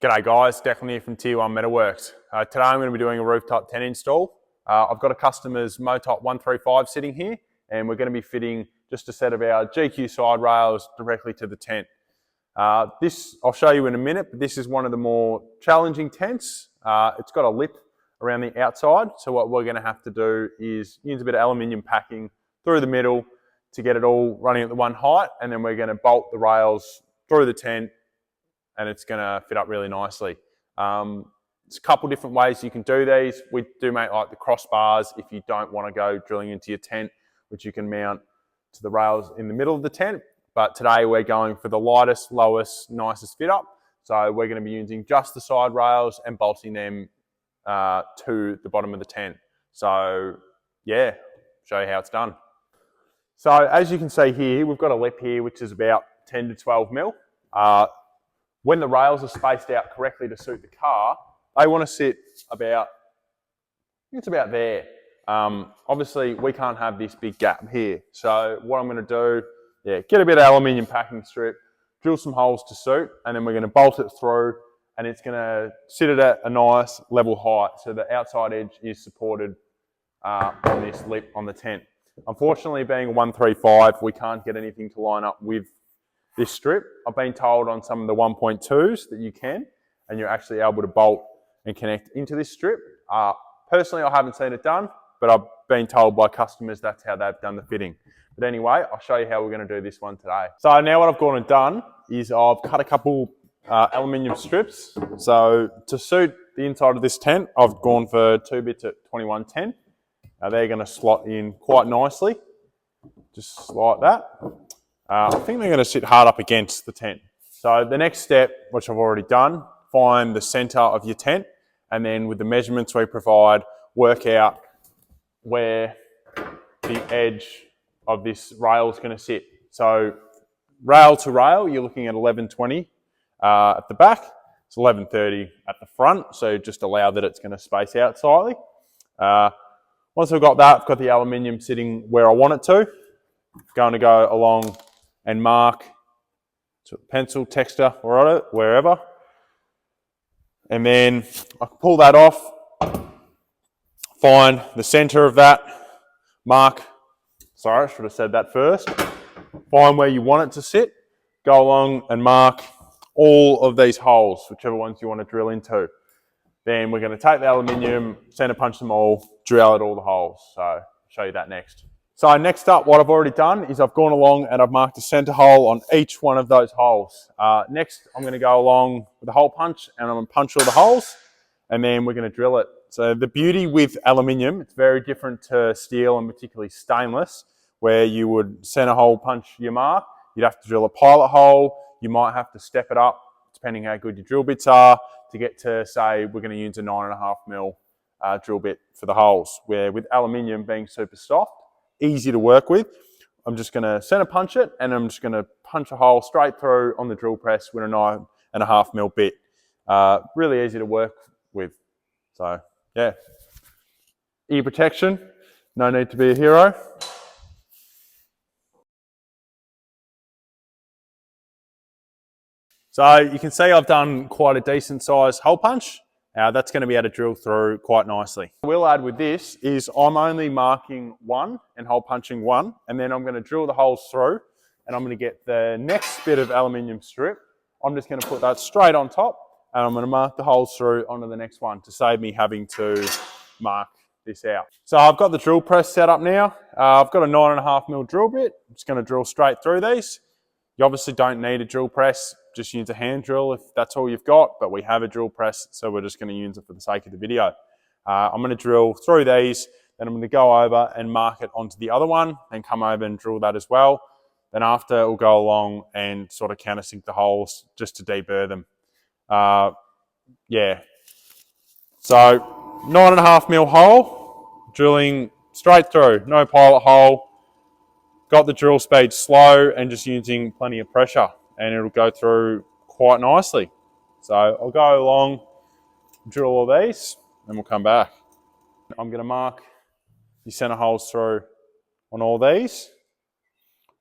G'day guys, Declan here from Tier 1 Metalworks. Today I'm going to be doing a rooftop tent install. I've got a customer's Motop 135 sitting here, and we're going to be fitting just a set of our GQ side rails directly to the tent. This I'll show you in a minute, but this is one of the more challenging tents. It's got a lip around the outside, so what we're going to have to do is use a bit of aluminium packing through the middle to get it all running at the one height, and then we're going to bolt the rails through the tent, and it's going to fit up really nicely. There's a couple different ways you can do these. We do make like the crossbars if you don't want to go drilling into your tent, which you can mount to the rails in the middle of the tent. But today we're going for the lightest, lowest, nicest fit up. So we're going to be using just the side rails and bolting them to the bottom of the tent. So yeah, show you how it's done. So as you can see here, we've got a lip here which is about 10 to 12 mil. When the rails are spaced out correctly to suit the car, they want to sit about, it's about there. Obviously, we can't have this big gap here. So what I'm going to do, get a bit of aluminium packing strip, drill some holes to suit, and then we're going to bolt it through, and it's going to sit it at a nice level height. So the outside edge is supported on this lip on the tent. Unfortunately, being a 135, we can't get anything to line up with this strip. I've been told on some of the 1.2s that you can, and you're actually able to bolt and connect into this strip. Personally, I haven't seen it done, but I've been told by customers that's how they've done the fitting. But anyway, I'll show you how we're going to do this one today. So now what I've gone and done is I've cut a couple aluminium strips. So to suit the inside of this tent, I've gone for 2 bits at 2110. Now they're going to slot in quite nicely, just like that. I think they're going to sit hard up against the tent. So the next step, which I've already done, find the center of your tent, and then with the measurements we provide, work out where the edge of this rail is going to sit. So rail to rail, you're looking at 1120 at the back. It's 1130 at the front, so just allow that it's going to space out slightly. Once I've got that, I've got the aluminium sitting where I want it to. I'm going to go along and mark to pencil, texture, or wherever. And then I can pull that off, find the center of that, mark, sorry, I should have said that first. Find where you want it to sit, go along and mark all of these holes, whichever ones you want to drill into. Then we're going to take the aluminium, center punch them all, drill out all the holes. So I'll show you that next. So next up, what I've already done is I've gone along and I've marked a center hole on each one of those holes. Next, I'm going to go along with a hole punch and I'm going to punch all the holes, and then we're going to drill it. So the beauty with aluminium, it's very different to steel and particularly stainless, where you would center hole punch your mark. You'd have to drill a pilot hole. You might have to step it up, depending how good your drill bits are, to get to, say, we're going to use a 9.5 mil drill bit for the holes, where with aluminium being super soft, easy to work with, I'm just going to center punch it, and I'm just going to punch a hole straight through on the drill press with a 9.5 mil bit. Really easy to work with. So yeah, ear protection, no need to be a hero. So you can see I've done quite a decent size hole punch. That's going to be able to drill through quite nicely. What we'll add with this is I'm only marking one and hole punching one, and then I'm going to drill the holes through, and I'm going to get the next bit of aluminium strip. I'm just going to put that straight on top, and I'm going to mark the holes through onto the next one to save me having to mark this out. So I've got the drill press set up now. I've got a 9.5 mil drill bit. I'm just going to drill straight through these. You obviously don't need a drill press, just use a hand drill if that's all you've got, but we have a drill press, so we're just going to use it for the sake of the video. I'm going to drill through these, then I'm going to go over and mark it onto the other one, then come over and drill that as well. Then after, we'll go along and sort of countersink the holes just to deburr them. Yeah. So 9.5 mil hole, drilling straight through, no pilot hole. Got the drill speed slow and just using plenty of pressure, and it'll go through quite nicely. So I'll go along, drill all these, and we'll come back. I'm going to mark the center holes through on all these,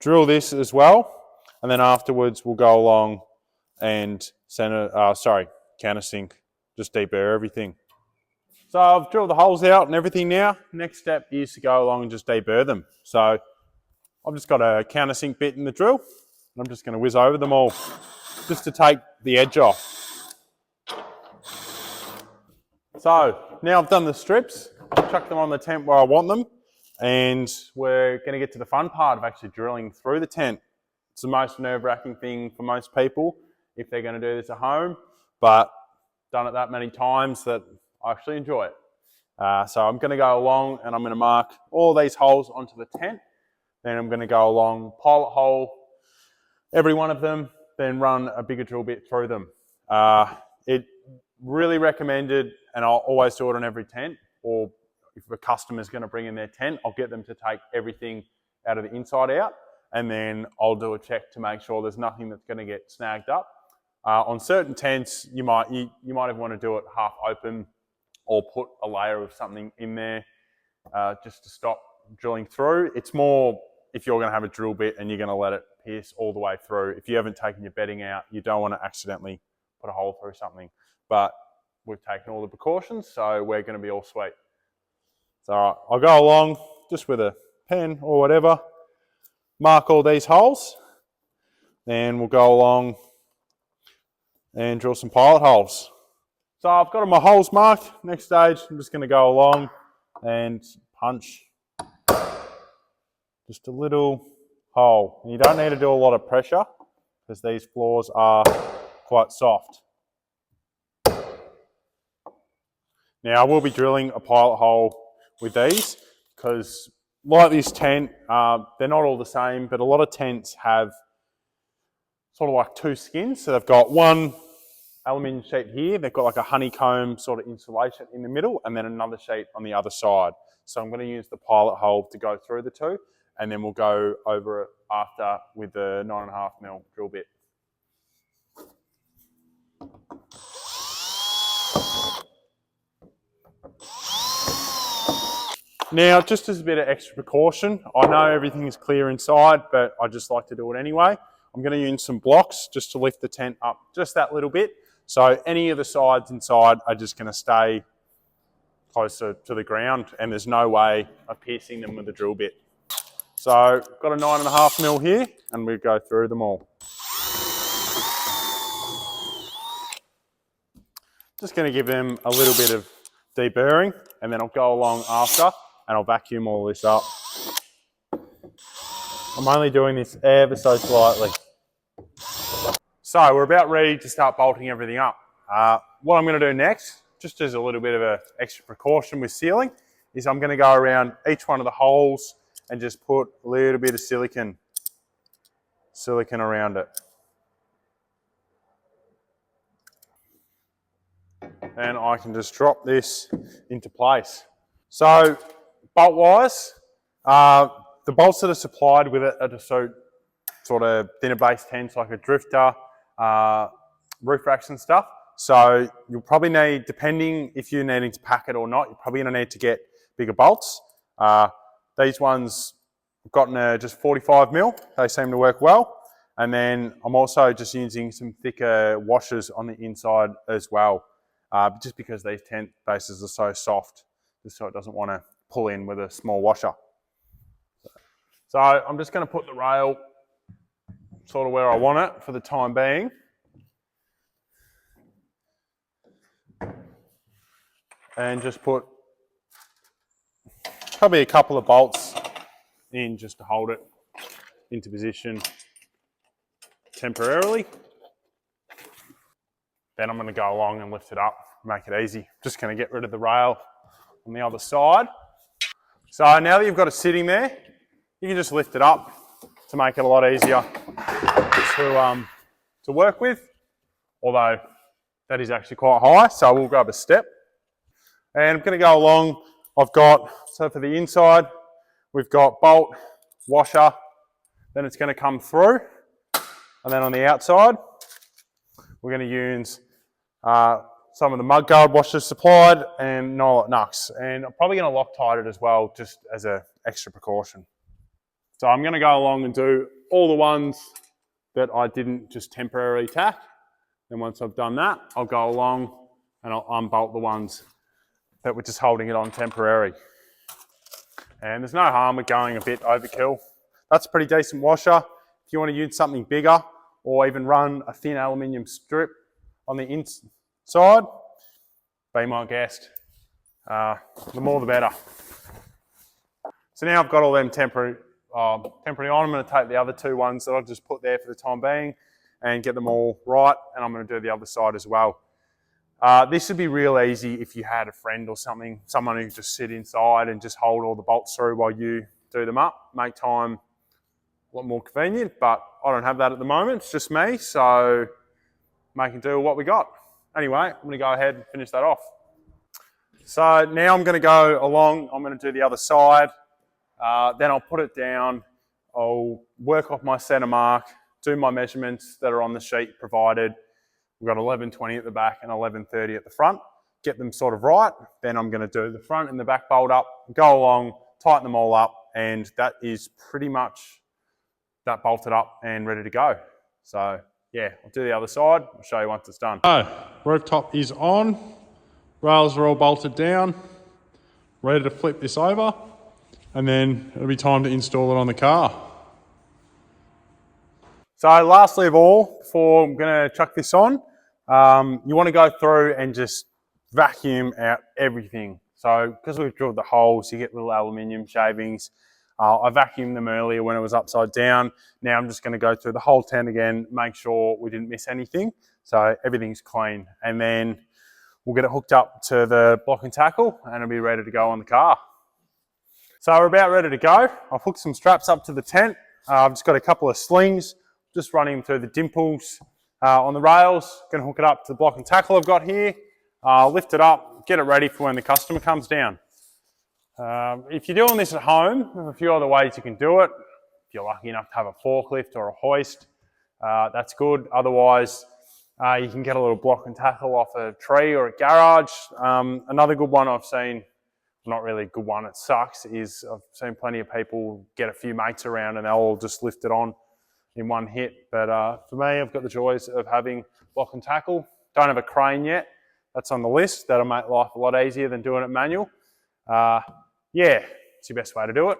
drill this as well, and then afterwards we'll go along and countersink, just deburr everything. So I've drilled the holes out and everything now. Next step is to go along and just deburr them. So I've just got a countersink bit in the drill, and I'm just going to whiz over them all, just to take the edge off. So now I've done the strips, chuck them on the tent where I want them, and we're going to get to the fun part of actually drilling through the tent. It's the most nerve-wracking thing for most people if they're going to do this at home, but done it that many times that I actually enjoy it. So I'm going to go along and I'm going to mark all these holes onto the tent. Then I'm going to go along, pilot hole every one of them, then run a bigger drill bit through them. It really recommended, and I'll always do it on every tent, or if a customer's going to bring in their tent, I'll get them to take everything out of the inside out, and then I'll do a check to make sure there's nothing that's going to get snagged up. On certain tents, you might even want to do it half open, or put a layer of something in there just to stop drilling through. It's more if you're going to have a drill bit and you're going to let it pierce all the way through. If you haven't taken your bedding out, you don't want to accidentally put a hole through something. But we've taken all the precautions, so we're going to be all sweet. So I'll go along just with a pen or whatever, mark all these holes, then we'll go along and drill some pilot holes. So I've got my holes marked. Next stage, I'm just going to go along and punch just a little hole. And you don't need to do a lot of pressure because these floors are quite soft. Now I will be drilling a pilot hole with these because, like this tent, they're not all the same, but a lot of tents have sort of like two skins. So they've got one aluminium sheet here, they've got like a honeycomb sort of insulation in the middle, and then another sheet on the other side. So I'm going to use the pilot hole to go through the two, and then we'll go over it after with the 9.5mm drill bit. Now, just as a bit of extra precaution, I know everything is clear inside, but I just like to do it anyway. I'm going to use some blocks just to lift the tent up just that little bit. So any of the sides inside are just going to stay closer to the ground, and there's no way of piercing them with a drill bit. So I've got a 9.5mm here, and we go through them all. Just going to give them a little bit of deburring, and then I'll go along after and I'll vacuum all this up. I'm only doing this ever so slightly. So we're about ready to start bolting everything up. What I'm going to do next, just as a little bit of an extra precaution with sealing, is I'm going to go around each one of the holes and just put a little bit of silicone around it. And I can just drop this into place. So bolt wise, the bolts that are supplied with it are to suit sort of thinner base tents like a drifter, roof racks and stuff. So you'll probably need, depending if you're needing to pack it or not, you're probably going to need to get bigger bolts. These ones I've gotten just 45mm. They seem to work well. And then I'm also just using some thicker washers on the inside as well, just because these tent bases are so soft, just so it doesn't want to pull in with a small washer. So I'm just going to put the rail sort of where I want it for the time being. And just put probably a couple of bolts in just to hold it into position temporarily. Then I'm going to go along and lift it up, make it easy. Just going to get rid of the rail on the other side. So now that you've got it sitting there, you can just lift it up to make it a lot easier to work with, although that is actually quite high, so we'll grab a step. And I'm going to go along, so for the inside, we've got bolt, washer, then it's going to come through, and then on the outside, we're going to use some of the mudguard washers supplied and Nylock nucks. And I'm probably going to Loctite it as well, just as an extra precaution. So I'm going to go along and do all the ones that I didn't just temporarily tack. And once I've done that, I'll go along and I'll unbolt the ones that were just holding it on temporary. And there's no harm with going a bit overkill. That's a pretty decent washer. If you want to use something bigger or even run a thin aluminium strip on the inside, be my guest. The more the better. So now I've got all them temporary on. I'm going to take the other two ones that I've just put there for the time being and get them all right, and I'm going to do the other side as well. This would be real easy if you had a friend or something, someone who could just sit inside and just hold all the bolts through while you do them up. Make time a lot more convenient, but I don't have that at the moment. It's just me, so making do with what we got. Anyway, I'm going to go ahead and finish that off. So now I'm going to go along, I'm going to do the other side, then I'll put it down, I'll work off my centre mark, do my measurements that are on the sheet provided. We've got 1120 at the back and 1130 at the front. Get them sort of right. Then I'm going to do the front and the back bolt up, go along, tighten them all up, and that is pretty much that bolted up and ready to go. So yeah, I'll do the other side. I'll show you once it's done. So rooftop is on. Rails are all bolted down. Ready to flip this over. And then it'll be time to install it on the car. So lastly of all, before I'm going to chuck this on, you want to go through and just vacuum out everything. So because we've drilled the holes, you get little aluminium shavings. I vacuumed them earlier when it was upside down. Now I'm just going to go through the whole tent again, make sure we didn't miss anything. So everything's clean. And then we'll get it hooked up to the block and tackle and it'll be ready to go on the car. So we're about ready to go. I've hooked some straps up to the tent. I've just got a couple of slings, just running through the dimples on the rails. Gonna hook it up to the block and tackle I've got here. Lift it up, get it ready for when the customer comes down. If you're doing this at home, there's a few other ways you can do it. If you're lucky enough to have a forklift or a hoist, that's good. Otherwise, you can get a little block and tackle off a tree or a garage. Another good one I've seen, not really a good one, it sucks, is I've seen plenty of people get a few mates around and they'll all just lift it on in one hit. But for me, I've got the joys of having block and tackle. Don't have a crane yet. That's on the list. That'll make life a lot easier than doing it manual. Yeah, it's the best way to do it.